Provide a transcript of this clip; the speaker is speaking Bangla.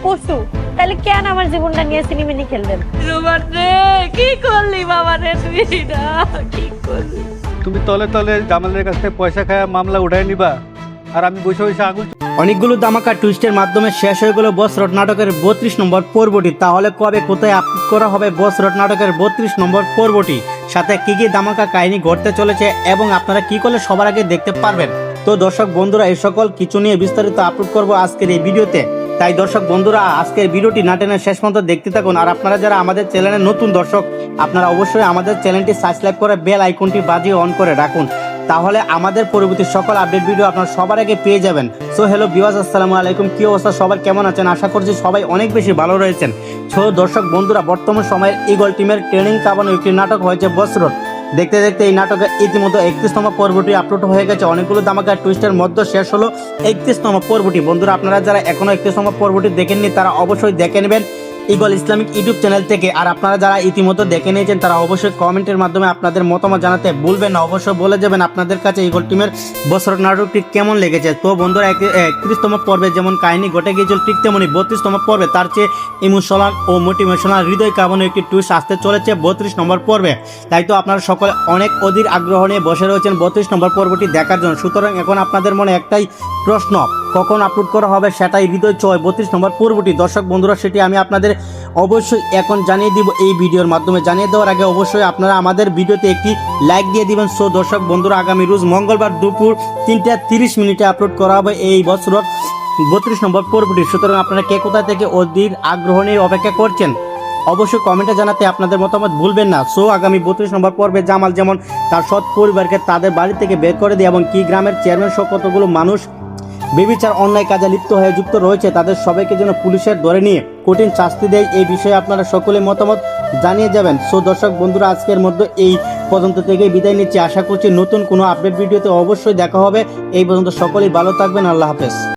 পশু, তাহলে কেন আমার জীবনটা নিয়ে সিনেমিনি খেলবেন? রোমান রে, কি করলি বাবা রে, তুই না কি করলি? তুমি তলে তলে জামালের কাছ থেকে পয়সা খায় মামলা উঠাই নিবা, আর আমি বসে বসে আঙুল। অনেকগুলো ধামাকা টুইস্টের মাধ্যমে শেষ হয়ে গেল বস রোড নাটকের 32 নম্বর পর্বটি। তাহলে কবে কোথায় আপলোড করা হবে বস রোড নাটকের 32 নম্বর পর্বটি, সাথে কি কি ধামাকা কাহিনী ঘটতে চলেছে এবং আপনারা কি করলে সবার আগে দেখতে পারবেন। তো দর্শক বন্ধুরা, এই সকল কিছু নিয়ে বিস্তারিত আপলোড করব আজকের এই ভিডিওতে। তাই দর্শক বন্ধুরা, আজকের ভিডিওটি না টেনে শেষ পর্যন্ত দেখতে থাকুন। আর আপনারা যারা আমাদের চ্যানেলের নতুন দর্শক, আপনারা অবশ্যই আমাদের চ্যানেলটি সাবস্ক্রাইব করে বেল আইকনটি বাজিয়ে অন করে রাখুন, তাহলে আমাদের পরবর্তী সকল আপডেট ভিডিও আপনারা সবার আগে পেয়ে যাবেন। সো হ্যালো ভিউয়ার্স, আসসালামু আলাইকুম। কি অবস্থা সবার, কেমন আছেন? আশা করছি সবাই অনেক বেশি ভালো রয়েছেন। সো দর্শক বন্ধুরা, বর্তমান সময়ের ইগল টিমের ট্রেনিং কাবানো একটি নাটক হয়েছে বস রোড। দেখতে দেখতে এই নাটকে ইতিমধ্যে 31তম পর্বটি আপলোড হয়ে গেছে। অনেকগুলো ধামাকা টুইস্টের মধ্যে শেষ হলো 31তম পর্বটি। বন্ধুরা, আপনারা যারা এখনো 31তম পর্বটি দেখেননি তারা অবশ্যই দেখে নেবেন ইগল ইসলামিক ইউটিউব চ্যানেল থেকে। আর আপনারা যারা ইতিমধ্যে দেখে নিয়েছেন তারা অবশ্যই কমেন্টের মাধ্যমে আপনাদের মতামত জানাতে ভুলবেন না। অবশ্যই বলে যাবেন আপনাদের কাছে ইগল টিমের বস রোড নাটকটি কেমন লেগেছে। তো বন্ধুরা, 31তম পর্বে যেমন কাহিনী ঘটে গিয়েছিল, ঠিক তেমনি 32তম পর্বে তার চেয়ে ইমোশনাল ও মোটিভেশনাল হৃদয় কাঁপানো একটি টুইস্ট আসতে চলেছে 32 নম্বর পর্বে। তাই তো আপনারা সকলে অনেক অধীর আগ্রহ নিয়ে বসে রয়েছেন 32 নম্বর পর্বটি দেখার জন্য। সুতরাং এখন আপনাদের মনে একটাই প্রশ্ন, কখন আপলোড করা হবে সেটাই হৃদয় চয় 32 নম্বর পর্বটি। দর্শক বন্ধুরা, সেটি আমি আপনাদের অবশ্যই এখন জানিয়ে দিব এই ভিডিওর মাধ্যমে। জানিয়ে দেওয়ার আগে অবশ্যই আপনারা আমাদের ভিডিওতে একটি লাইক দিয়ে দিবেন। সো দর্শক বন্ধুরা, আগামী রোজ মঙ্গলবার দুপুর 3:30 আপলোড করা হবে এই বছর 32 নম্বর পর্বটি। সুতরাং আপনারা কে কোথা থেকে অধীর আগ্রহ নিয়ে অপেক্ষা করছেন অবশ্যই কমেন্টে জানাতে আপনাদের মতামত ভুলবেন না। সো আগামী 32 নম্বর পর্বে জামাল যেমন তার সৎ পরিবারকে তাদের বাড়ি থেকে বের করে দেয় এবং কি গ্রামের চেয়ারম্যান সহ কতগুলো মানুষ বেবিচার অন্যায় কাজে লিপ্ত হয়ে যুক্ত রয়েছে, তাদের সবাইকে যেন পুলিশের ধরে নিয়ে কঠিন শাস্তি দেয়, এই বিষয়ে আপনারা সকলে মতামত জানিয়ে যাবেন। সো দর্শক বন্ধুরা, আজকের মধ্যে এই পর্যন্ত থেকে বিদায় নিচ্ছি। আশা করছি নতুন কোনো আপডেট ভিডিওতে অবশ্যই দেখা হবে। এই পর্যন্ত সকলেই ভালো থাকবেন। আল্লাহ হাফেজ।